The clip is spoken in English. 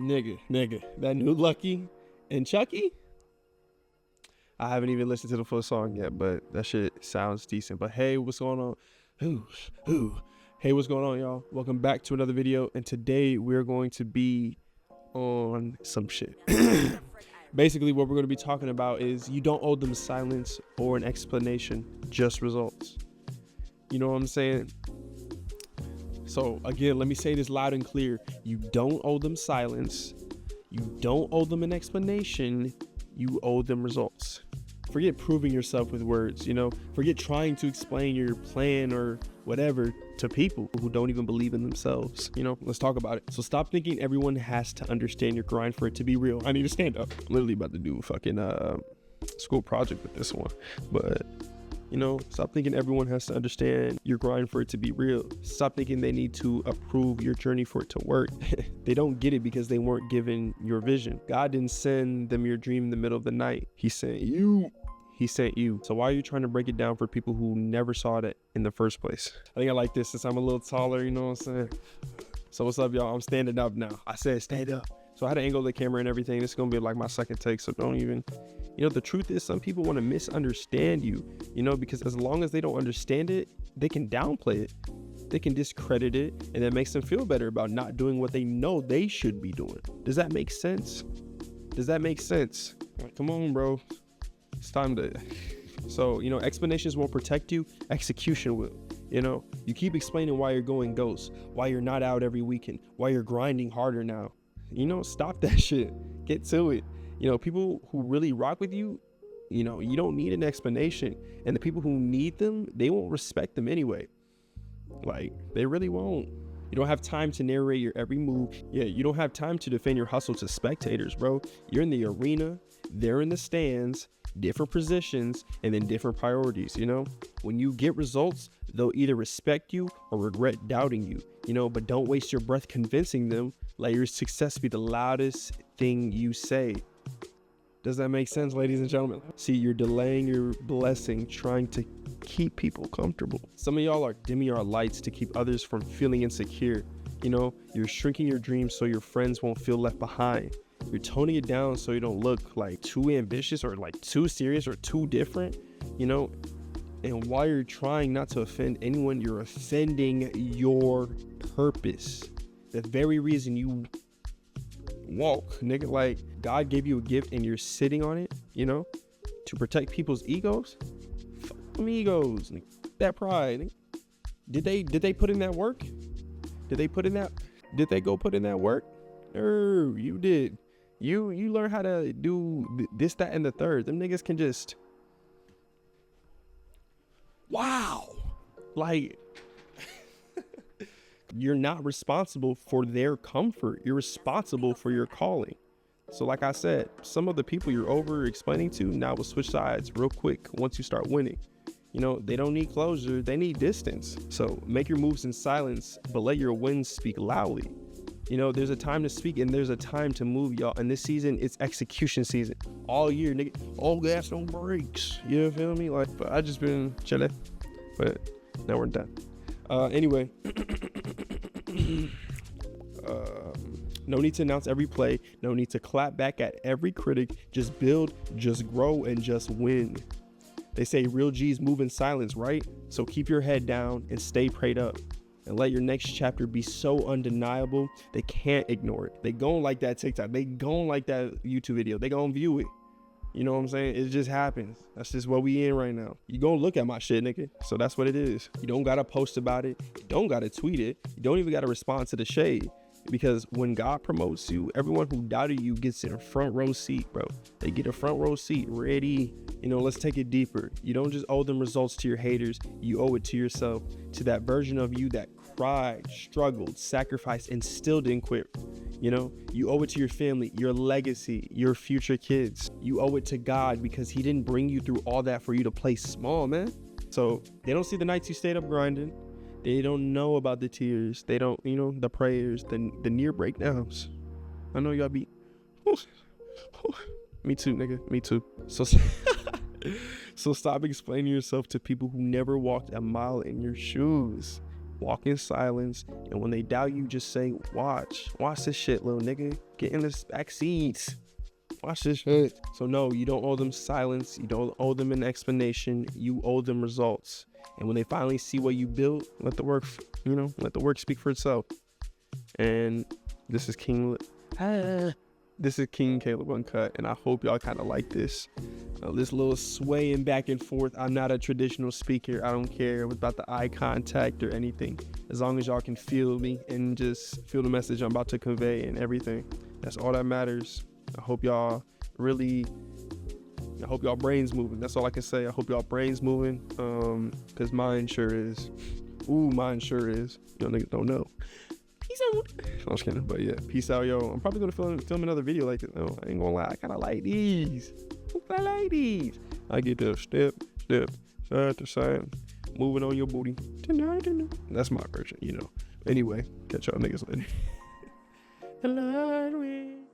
Nigga, that new Lucky and Chucky? I haven't even listened to the full song yet, but that shit sounds decent. But hey, what's going on? Hey, what's going on, y'all? Welcome back to another video, and today we're going to be on some shit. Basically, what we're going to be talking about is you don't owe them silence or an explanation, just results. You know what I'm saying? So again, let me say this loud and clear. You don't owe them silence. You don't owe them an explanation. You owe them results. Forget proving yourself with words, you know, forget trying to explain your plan or whatever to people who don't even believe in themselves. You know, let's talk about it. So stop thinking everyone has to understand your grind for it to be real. I need to stand up. I'm literally about to do a fucking school project with this one, but you know, stop thinking everyone has to understand your grind for it to be real. Stop thinking they need to approve your journey for it to work. They don't get it because they weren't given your vision. God didn't send them your dream in the middle of the night. He sent you. He sent you. So why are you trying to break it down for people who never saw it in the first place? I think I like this since I'm a little taller, you know what I'm saying? So what's up, y'all? I'm standing up now. I said stand up. So I had to angle the camera and everything. This is gonna be like my second take, so don't even, you know, the truth is some people want to misunderstand you, you know, because as long as they don't understand it, they can downplay it. They can discredit it, and that makes them feel better about not doing what they know they should be doing. Does that make sense? Does that make sense? Come on, bro. It's time to, so, you know, explanations won't protect you, execution will. You know, you keep explaining why you're going ghost, why you're not out every weekend, why you're grinding harder now. You know, stop that shit. Get to it. You know, people who really rock with you, you know, you don't need an explanation. And the people who need them, they won't respect them anyway. Like, they really won't. You don't have time to narrate your every move. Yeah, you don't have time to defend your hustle to spectators, bro. You're in the arena, they're in the stands, different positions, and then different priorities, you know? When you get results, they'll either respect you or regret doubting you, you know, but don't waste your breath convincing them. Let your success be the loudest thing you say. Does that make sense, ladies and gentlemen? See, you're delaying your blessing, trying to keep people comfortable. Some of y'all are dimming your lights to keep others from feeling insecure. You know, you're shrinking your dreams so your friends won't feel left behind. You're toning it down so you don't look like too ambitious or like too serious or too different, you know? And while you're trying not to offend anyone, you're offending your purpose. The very reason you walk, nigga, like God gave you a gift and you're sitting on it, you know, to protect people's egos. Fuck them egos, nigga. That pride, nigga. Did they put in that work? Did they go put in that work? No, you did. You learn how to do this, that, and the third. Them niggas can just, wow, like, you're not responsible for their comfort. You're responsible for your calling. So like I said, some of the people you're over explaining to now will switch sides real quick once you start winning. You know, they don't need closure, they need distance. So make your moves in silence, but let your wins speak loudly. You know, there's a time to speak and there's a time to move, y'all. And this season, it's execution season. All year, nigga, all gas, no brakes. You feel me? Like, but I just been chilling, but now we're done. Anyway, no need to announce every play. No need to clap back at every critic. Just build, just grow, and just win. They say real G's move in silence, right? So keep your head down and stay prayed up. And let your next chapter be so undeniable, they can't ignore it. They gon' like that TikTok. They gon' like that YouTube video. They gon' view it. You know what I'm saying? It just happens. That's just what we in right now. You gonna look at my shit, nigga. So that's what it is. You don't gotta post about it. You don't gotta tweet it. You don't even gotta respond to the shade. Because when God promotes you, everyone who doubted you gets in a front row seat, bro. They get a front row seat ready. You know, let's take it deeper. You don't just owe them results to your haters. You owe it to yourself, to that version of you that cried, struggled, sacrificed, and still didn't quit. You know, you owe it to your family, your legacy, your future kids. You owe it to God because he didn't bring you through all that for you to play small, man. So they don't see the nights you stayed up grinding. They don't know about the tears. They don't, you know, the prayers, the near breakdowns. I know y'all be, me too, nigga, me too. So stop explaining yourself to people who never walked a mile in your shoes. walk in silence, and when they doubt you, just say, watch this shit, little nigga, get in this back seats, watch this shit. So no, you don't owe them silence, you don't owe them an explanation, you owe them results. And when they finally see what you built, let the work speak for itself. And this is King Caleb Uncut, and I hope y'all kind of like this little swaying back and forth. I'm not a traditional speaker. I don't care about the eye contact or anything, as long as y'all can feel me and just feel the message I'm about to convey and everything. That's all that matters. I hope y'all brains moving. That's all I can say. I hope y'all brains moving, because mine sure is. Ooh, mine sure is. Y'all niggas don't know. Peace out. I was kidding, but yeah, peace out, yo. I'm probably gonna film another video like this. No, I ain't gonna lie. I kind of like these. I get to step, side to side, moving on your booty. That's my version, you know. Anyway, catch y'all niggas later.